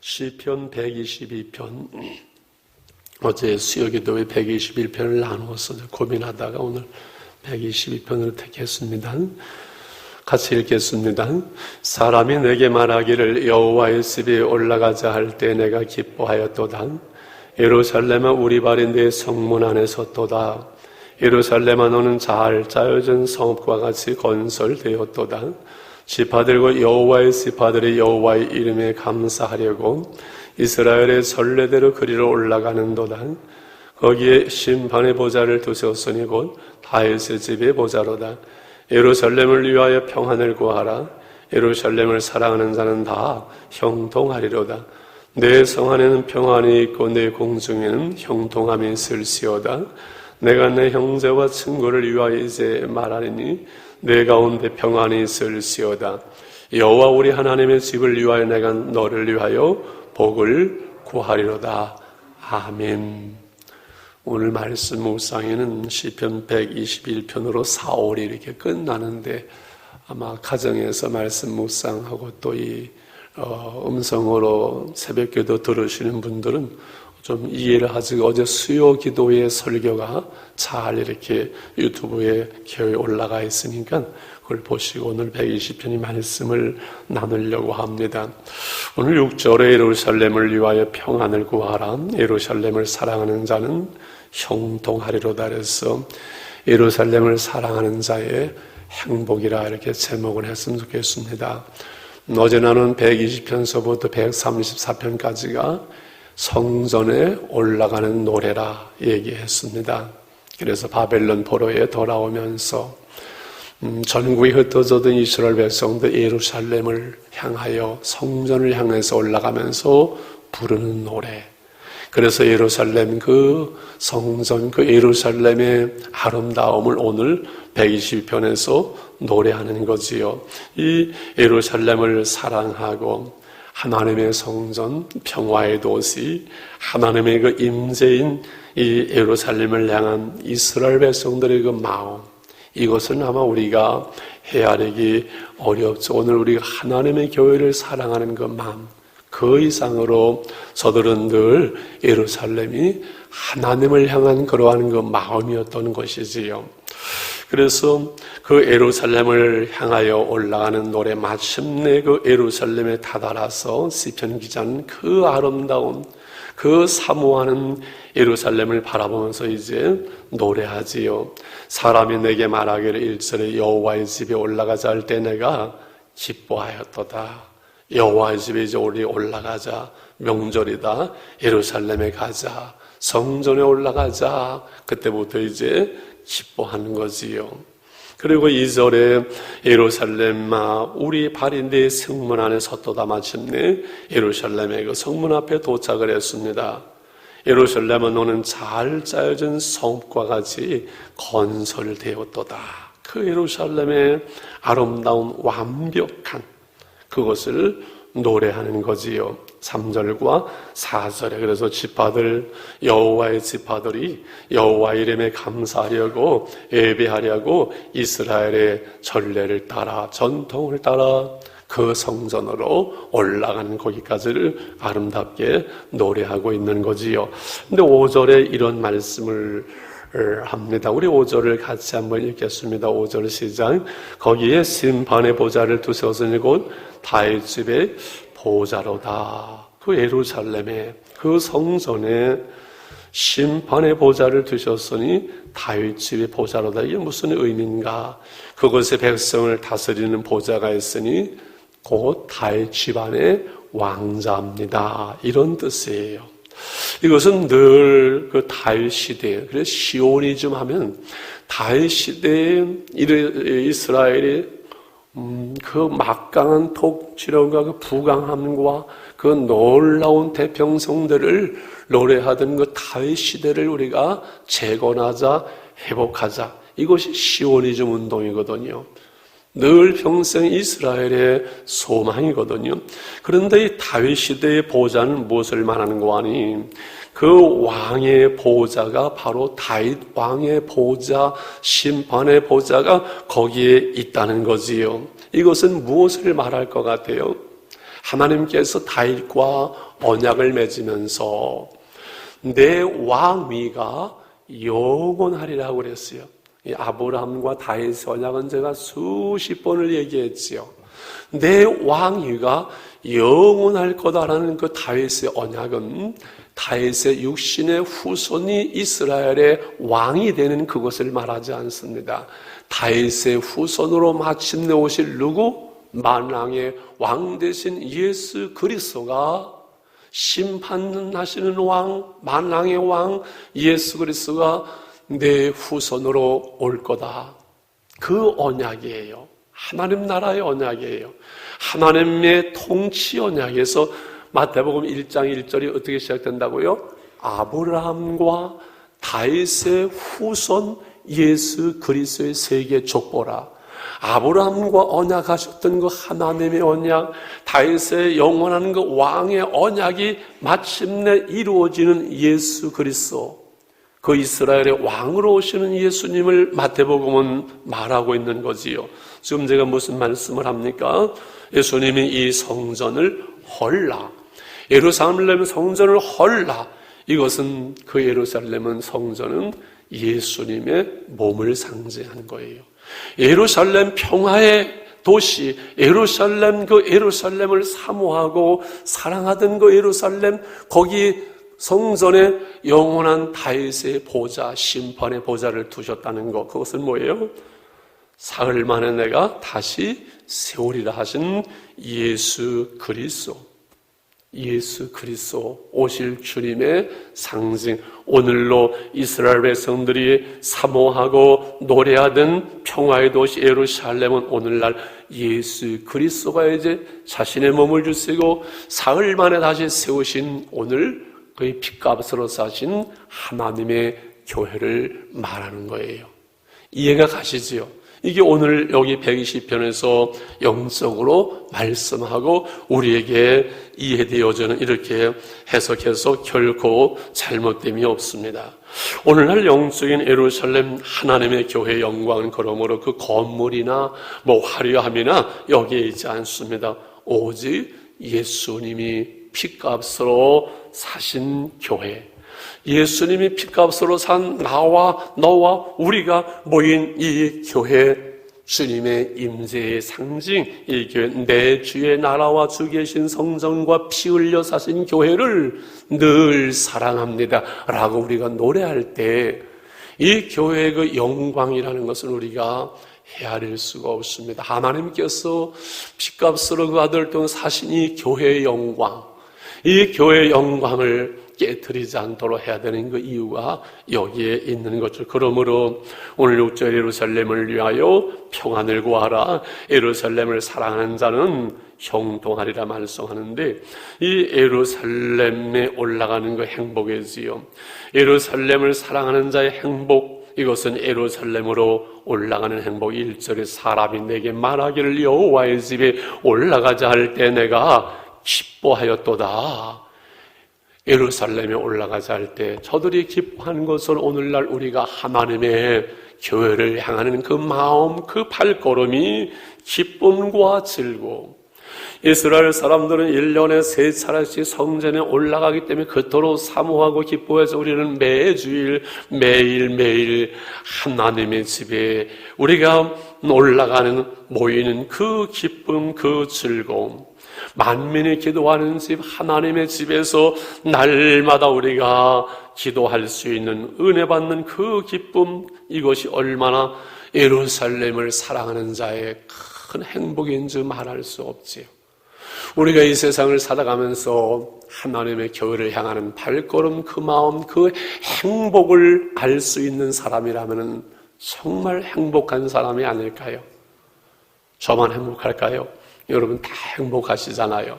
시편 122편, 어제 수요기도의 121편을 나누어서 고민하다가 오늘 122편으로 택했습니다. 같이 읽겠습니다. 사람이 내게 말하기를 여호와의 집에 올라가자 할 때 내가 기뻐하였도다. 예루살렘아 우리 발이 내 성문 안에 섰도다. 예루살렘아 너는 잘 짜여진 성읍과 같이 건설되었도다. 지파들과 여호와의 지파들이 여호와의 이름에 감사하려고 이스라엘의 전례대로 그리로 올라가는도다. 거기에 심판의 보좌를 두셨으니 곧 다윗의 집의 보좌로다. 예루살렘을 위하여 평안을 구하라. 예루살렘을 사랑하는 자는 다 형통하리로다. 내 성 안에는 평안이 있고 내 공중에는 형통함이 있을지어다. 내가 내 형제와 친구를 위하여 이제 말하리니 내 가운데 평안이 있을지어다. 여호와 우리 하나님의 집을 위하여 내가 너를 위하여 복을 구하리로다. 아멘. 오늘 말씀 묵상에는 시편 121편으로 4월이 이렇게 끝나는데 아마 가정에서 말씀 묵상하고 또 이 음성으로 새벽기도 들으시는 분들은 좀 이해를 하지. 어제 수요 기도의 설교가 잘 이렇게 유튜브에 기어에 올라가 있으니까 그걸 보시고 오늘 120편의 말씀을 나누려고 합니다. 오늘 6절에 예루살렘을 위하여 평안을 구하라. 예루살렘을 사랑하는 자는 형통하리로다. 그래서 예루살렘을 사랑하는 자의 행복이라 이렇게 제목을 했으면 좋겠습니다. 어제 나눈 120편서부터 134편까지가 성전에 올라가는 노래라 얘기했습니다. 그래서 바벨론 포로에 돌아오면서 전국에 흩어져던 이스라엘 백성들 예루살렘을 향하여 성전을 향해서 올라가면서 부르는 노래. 그래서 예루살렘 그 성전 그 예루살렘의 아름다움을 오늘 120편에서 노래하는 거지요. 이 예루살렘을 사랑하고 하나님의 성전, 평화의 도시, 하나님의 그 임재인 이 예루살렘을 향한 이스라엘 백성들의 그 마음, 이것은 아마 우리가 헤아리기 어렵죠. 오늘 우리가 하나님의 교회를 사랑하는 그 마음, 그 이상으로 저들은 늘 예루살렘이 하나님을 향한 그러한 그 마음이었던 것이지요. 그래서 그 예루살렘을 향하여 올라가는 노래, 마침내 그 예루살렘에 다다라서 시편 기자는 그 아름다운 그 사모하는 예루살렘을 바라보면서 이제 노래하지요. 사람이 내게 말하기를 1절에 여호와의 집에 올라가자 할 때 내가 기뻐하였도다. 여호와의 집에 이제 우리 올라가자. 명절이다. 예루살렘에 가자. 성전에 올라가자. 그때부터 이제 기뻐하는 거지요. 그리고 2절에 예루살렘아 우리 발이 네 성문 안에 섰도다. 마침내 예루살렘의 그 성문 앞에 도착을 했습니다. 예루살렘은 너는 잘 짜여진 성읍과 같이 건설되었도다. 그 예루살렘의 아름다운 완벽한 그것을 노래하는 거지요. 3절과 4절에 그래서 지파들 여호와의 지파들이 여호와 이름에 감사하려고 예배하려고 이스라엘의 전례를 따라 전통을 따라 그 성전으로 올라가는 거기까지를 아름답게 노래하고 있는 거지요. 근데 5절에 이런 말씀을 합니다. 우리 5절을 같이 한번 읽겠습니다. 5절 시작. 거기에 심판의 보좌를 두셨으니 곧 다윗 집의 보좌로다. 그 예루살렘에 그 성전에 심판의 보좌를 두셨으니 다윗 집의 보좌로다. 이게 무슨 의미인가? 그곳에 백성을 다스리는 보좌가 있으니 곧 다윗 집안의 왕자입니다. 이런 뜻이에요. 이것은 늘 그 다윗 시대에, 그래서 시오니즘 하면 다윗 시대에 이스라엘이 그 막강한 통치력과 그 부강함과 그 놀라운 태평성들을 노래하던 그 다윗 시대를 우리가 재건하자, 회복하자. 이것이 시오니즘 운동이거든요. 늘 평생 이스라엘의 소망이거든요. 그런데 이 다윗 시대의 보좌는 무엇을 말하는 거 아니? 그 왕의 보좌가 바로 다윗 왕의 보좌, 심판의 보좌가 거기에 있다는 거지요. 이것은 무엇을 말할 것 같아요? 하나님께서 다윗과 언약을 맺으면서 내 왕위가 영원하리라고 그랬어요. 이 아브라함과 다윗의 언약은 제가 수십 번을 얘기했지요. 내 왕위가 영원할 거다라는 그 다윗의 언약은 다윗의 육신의 후손이 이스라엘의 왕이 되는 그것을 말하지 않습니다. 다윗의 후손으로 마침내 오실 누구? 만왕의 왕 되신 예수 그리스도가, 심판하시는 왕, 만왕의 왕 예수 그리스도가 내 후손으로 올 거다. 그 언약이에요. 하나님 나라의 언약이에요. 하나님의 통치 언약에서 마태복음 1장 1절이 어떻게 시작된다고요? 아브라함과 다윗의 후손 예수 그리스도의 세계 족보라. 아브라함과 언약하셨던 그 하나님의 언약, 다윗의 영원한 그 왕의 언약이 마침내 이루어지는 예수 그리스도, 그 이스라엘의 왕으로 오시는 예수님을 마태복음은 말하고 있는 거지요. 지금 제가 무슨 말씀을 합니까? 예수님이 이 성전을 헐라, 예루살렘 성전을 헐라. 이것은 그 예루살렘은 성전은 예수님의 몸을 상징하는 거예요. 예루살렘 평화의 도시, 예루살렘, 그 예루살렘을 사모하고 사랑하던 그 예루살렘, 거기 성전에 영원한 다윗의 보좌, 심판의 보좌를 두셨다는 것, 그것은 뭐예요? 사흘 만에 내가 다시 세우리라 하신 예수 그리스도, 예수 그리스도 오실 주님의 상징, 오늘로 이스라엘 백성들이 사모하고 노래하던 평화의 도시 예루살렘은 오늘날 예수 그리스도가 이제 자신의 몸을 주시고 사흘 만에 다시 세우신 오늘 그의 핏값으로 사신 하나님의 교회를 말하는 거예요. 이해가 가시지요? 이게 오늘 여기 120편에서 영적으로 말씀하고 우리에게 이해되어지는, 이렇게 해석해서 결코 잘못됨이 없습니다. 오늘날 영적인 예루살렘 하나님의 교회의 영광은 그러므로 그 건물이나 화려함이나 여기에 있지 않습니다. 오직 예수님이 핏값으로 사신 교회, 예수님이 핏값으로 산 나와 너와 우리가 모인 이 교회, 주님의 임재의 상징, 이 교회, 내 주의 나라와 주 계신 성전과 피 흘려 사신 교회를 늘 사랑합니다 라고 우리가 노래할 때 이 교회의 그 영광이라는 것은 우리가 헤아릴 수가 없습니다. 하나님께서 핏값으로 그 아들 동 사신 이 교회의 영광, 이 교회의 영광을 깨트리지 않도록 해야 되는 그 이유가 여기에 있는 거죠. 그러므로 오늘 6절 예루살렘을 위하여 평안을 구하라. 예루살렘을 사랑하는 자는 형통하리라 말씀하는데, 이 예루살렘에 올라가는 그 행복이지요. 예루살렘을 사랑하는 자의 행복, 이것은 예루살렘으로 올라가는 행복. 1절에 사람이 내게 말하기를 여호와의 집에 올라가자 할 때 내가 기뻐하였도다. 예루살렘에 올라가자 할 때 저들이 기뻐하는 것을 오늘날 우리가 하나님의 교회를 향하는 그 마음, 그 발걸음이 기쁨과 즐거움. 이스라엘 사람들은 1년에 3차례씩 성전에 올라가기 때문에 그토록 사모하고 기뻐해서 우리는 매주일 매일매일 하나님의 집에 우리가 올라가는, 모이는 그 기쁨, 그 즐거움, 만민이 기도하는 집, 하나님의 집에서 날마다 우리가 기도할 수 있는, 은혜 받는 그 기쁨, 이것이 얼마나 예루살렘을 사랑하는 자의 큰 행복인지 말할 수 없지요. 우리가 이 세상을 살아가면서 하나님의 교회를 향하는 발걸음, 그 마음, 그 행복을 알 수 있는 사람이라면 정말 행복한 사람이 아닐까요? 저만 행복할까요? 여러분 다 행복하시잖아요.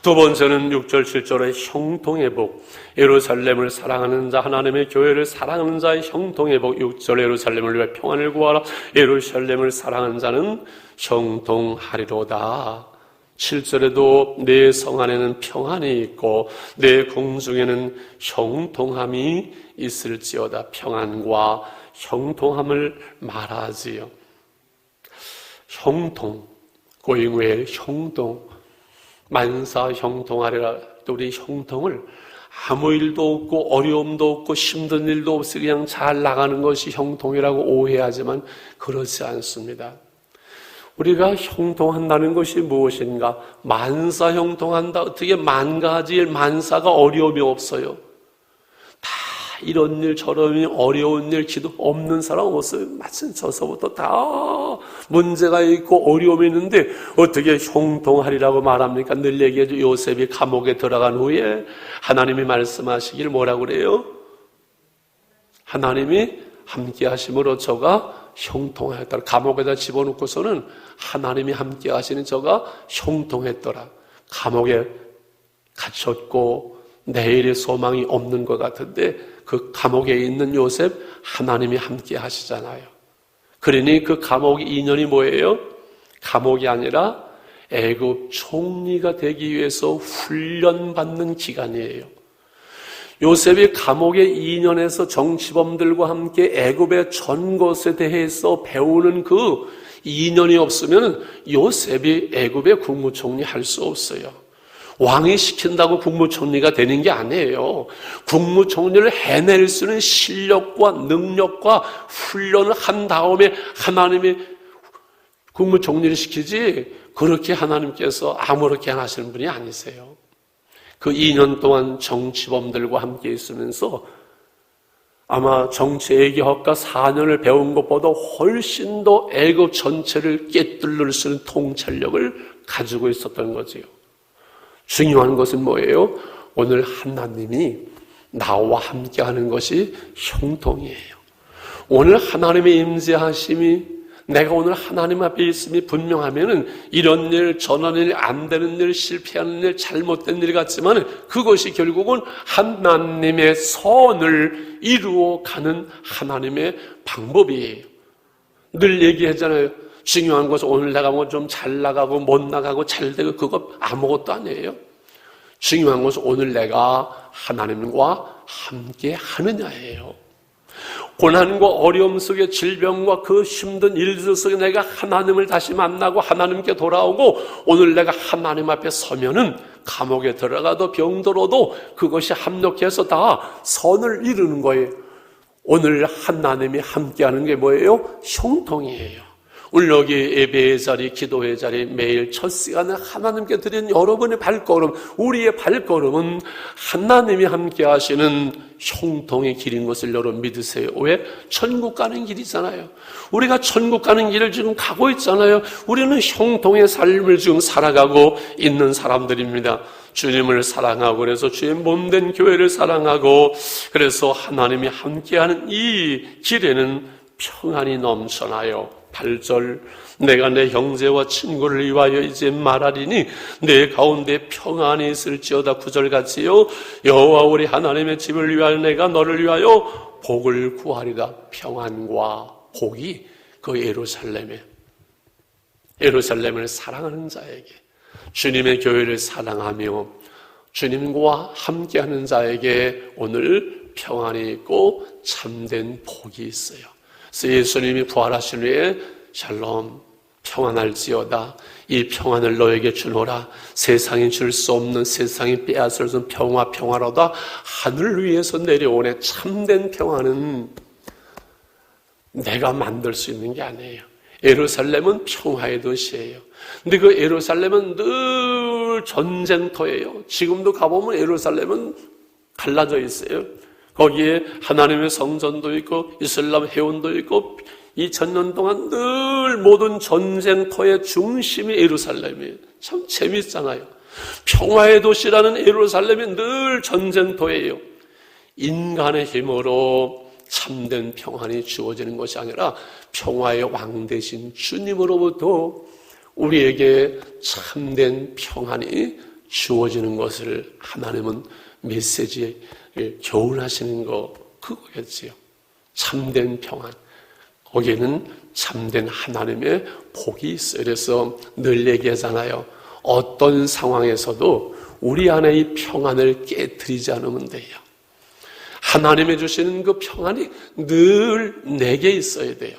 두 번째는 6절 7절의 형통의 복, 예루살렘을 사랑하는 자, 하나님의 교회를 사랑하는 자의 형통의 복. 6절 예루살렘을 위해 평안을 구하라. 예루살렘을 사랑하는 자는 형통하리로다. 7절에도 내 성 안에는 평안이 있고 내 궁중에는 형통함이 있을지어다. 평안과 형통함을 말하지요. 형통, going well, 형통. 만사 형통하리라. 우리 형통을 아무 일도 없고 어려움도 없고 힘든 일도 없이 그냥 잘 나가는 것이 형통이라고 오해하지만 그렇지 않습니다. 우리가 형통한다는 것이 무엇인가? 만사 형통한다. 어떻게 만 가지 일, 만사가 어려움이 없어요? 다 이런 일 저런 일 어려운 일 기도 없는 사람 없어요. 마침 저서부터 다 문제가 있고 어려움이 있는데 어떻게 형통하리라고 말합니까? 늘 얘기하죠. 요셉이 감옥에 들어간 후에 하나님이 말씀하시길 뭐라고 그래요? 하나님이 함께 하심으로 저가 형통하였더라. 감옥에다 집어넣고서는 하나님이 함께 하시는 저가 형통했더라. 감옥에 갇혔고 내일의 소망이 없는 것 같은데 그 감옥에 있는 요셉 하나님이 함께 하시잖아요. 그러니 그 감옥 2년이 뭐예요? 감옥이 아니라 애굽 총리가 되기 위해서 훈련받는 기간이에요. 요셉이 감옥에 2년에서 정치범들과 함께 애굽의 전 것에 대해서 배우는 그 2년이 없으면 요셉이 애굽의 국무총리 할 수 없어요. 왕이 시킨다고 국무총리가 되는 게 아니에요. 국무총리를 해낼 수 있는 실력과 능력과 훈련을 한 다음에 하나님이 국무총리를 시키지 그렇게 하나님께서 아무렇게 하시는 분이 아니세요. 그 2년 동안 정치범들과 함께 있으면서 아마 정치외교학과 4년을 배운 것보다 훨씬 더 애굽 전체를 꿰뚫을 수 있는 통찰력을 가지고 있었던 거지요. 중요한 것은 뭐예요? 오늘 하나님이 나와 함께 하는 것이 형통이에요. 오늘 하나님의 임재하심이 내가 오늘 하나님 앞에 있음이 분명하면은 이런 일, 저런 일, 안 되는 일, 실패하는 일, 잘못된 일 같지만 그것이 결국은 하나님의 선을 이루어가는 하나님의 방법이에요. 늘 얘기하잖아요. 중요한 것은 오늘 내가 뭐 좀 잘 나가고 못 나가고 잘 되고 그거 아무것도 아니에요. 중요한 것은 오늘 내가 하나님과 함께 하느냐예요. 고난과 어려움 속에 질병과 그 힘든 일들 속에 내가 하나님을 다시 만나고 하나님께 돌아오고 오늘 내가 하나님 앞에 서면은 감옥에 들어가도 병들어도 그것이 합력해서 다 선을 이루는 거예요. 오늘 하나님이 함께하는 게 뭐예요? 형통이에요. 오늘 여기 예배의 자리, 기도의 자리 매일 첫 시간에 하나님께 드린 여러분의 발걸음, 우리의 발걸음은 하나님이 함께 하시는 형통의 길인 것을 여러분 믿으세요. 왜? 천국 가는 길이잖아요. 우리가 천국 가는 길을 지금 가고 있잖아요. 우리는 형통의 삶을 지금 살아가고 있는 사람들입니다. 주님을 사랑하고 그래서 주의 몸된 교회를 사랑하고 그래서 하나님이 함께하는 이 길에는 평안이 넘쳐나요. 8절 내가 내 형제와 친구를 위하여 이제 말하리니 내 가운데 평안이 있을지어다. 9절같이요 여호와 우리 하나님의 집을 위하여 내가 너를 위하여 복을 구하리다. 평안과 복이 그 예루살렘을 사랑하는 자에게 주님의 교회를 사랑하며 주님과 함께하는 자에게 오늘 평안이 있고 참된 복이 있어요. 그래서 예수님이 부활하신 후에 샬롬 평안할지어다. 이 평안을 너에게 주노라. 세상이 줄 수 없는 세상이 빼앗을 수 없는 평화로다. 하늘 위에서 내려오네. 참된 평안은 내가 만들 수 있는 게 아니에요. 예루살렘은 평화의 도시예요. 근데 그 예루살렘은 늘 전쟁터예요. 지금도 가보면 예루살렘은 갈라져 있어요. 거기에 하나님의 성전도 있고 이슬람 회원도 있고 2000년 동안 늘 모든 전쟁터의 중심이 예루살렘이에요. 참 재밌잖아요. 평화의 도시라는 예루살렘이 늘 전쟁터예요. 인간의 힘으로 참된 평안이 주어지는 것이 아니라 평화의 왕 되신 주님으로부터 우리에게 참된 평안이 주어지는 것을 하나님은 메시지에 교훈하시는 거 그거겠지요. 참된 평안. 거기에는 참된 하나님의 복이 있어요. 그래서 늘 얘기하잖아요. 어떤 상황에서도 우리 안에 이 평안을 깨트리지 않으면 돼요. 하나님이 주시는 그 평안이 늘 내게 있어야 돼요.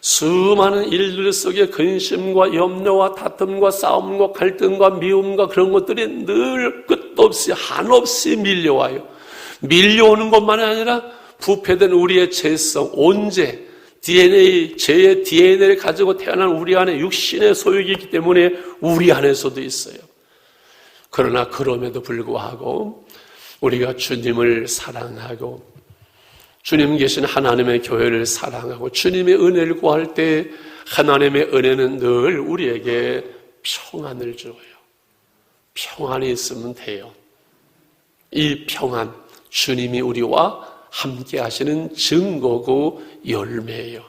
수많은 일들 속에 근심과 염려와 다툼과 싸움과 갈등과 미움과 그런 것들이 늘 끝도 없이 한없이 밀려와요. 밀려오는 것만이 아니라 부패된 우리의 죄성, 온죄, DNA, 죄의 DNA를 가지고 태어난 우리 안에 육신의 소욕이 있기 때문에 우리 안에서도 있어요. 그러나 그럼에도 불구하고 우리가 주님을 사랑하고 주님 계신 하나님의 교회를 사랑하고 주님의 은혜를 구할 때 하나님의 은혜는 늘 우리에게 평안을 줘요. 평안이 있으면 돼요. 이 평안, 주님이 우리와 함께 하시는 증거고 열매예요.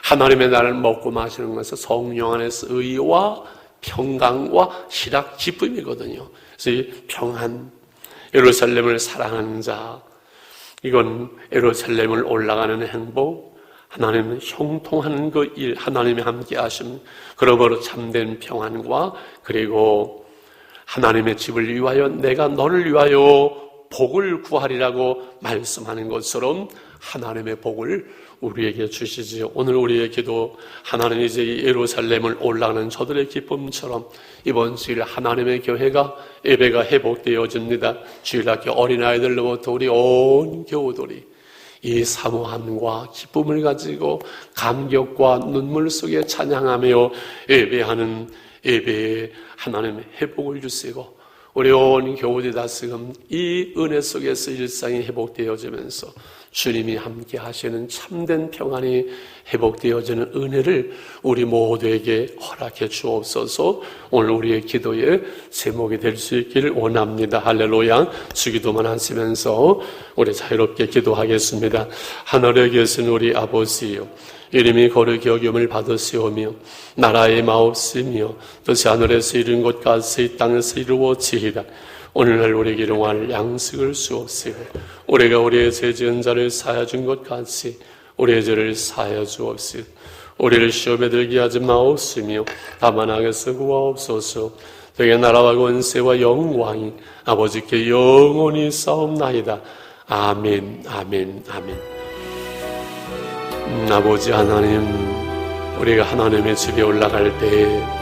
하나님의 나라를 먹고 마시는 것은 성령 안에서 의와 평강과 희락, 기쁨이거든요. 그래서 이 평안, 예루살렘을 사랑하는 자, 이건 예루살렘을 올라가는 행복, 하나님은 형통하는 그 일, 하나님이 함께 하심, 그러므로 참된 평안과 그리고 하나님의 집을 위하여 내가 너를 위하여 복을 구하리라고 말씀하는 것처럼 하나님의 복을 우리에게 주시지요. 오늘 우리의 기도, 하나님 이제 예루살렘을 올라가는 저들의 기쁨처럼 이번 주일 하나님의 교회가 예배가 회복되어집니다. 주일학교 어린아이들로부터 우리 온 교우들이 이 사모함과 기쁨을 가지고 감격과 눈물 속에 찬양하며 예배하는 예배에 하나님의 회복을 주시고 우리 온 교우들이 다스금 이 은혜 속에서 일상이 회복되어지면서 주님이 함께 하시는 참된 평안이 회복되어지는 은혜를 우리 모두에게 허락해 주옵소서. 오늘 우리의 기도의 제목이 될 수 있기를 원합니다. 할렐루야. 주기도만 하시면서 우리 자유롭게 기도하겠습니다. 하늘에 계신 우리 아버지요, 이름이 거룩히 여김을 받으시오며 나라의 마옵시며 뜻이 하늘에서 이룬 것 같이 이 땅에서 이루어지리라. 오늘날 우리에게 일용할 양식을 주옵시고 우리가 우리의 죄 지은 자를 사하여 준 것 같이 우리의 죄를 사하여 주옵시고 우리를 시험에 들게 하지 마옵시며 다만 악에서 구하옵소서. 되게 나라와 권세와 영광이 아버지께 영원히 싸움나이다. 아멘, 아멘, 아멘. 아버지 하나님, 우리가 하나님의 집에 올라갈 때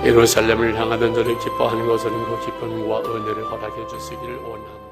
예루살렘을 향하던 저를 기뻐하는 것은 그 기쁨과 은혜를 허락해 주시기를 원합니다.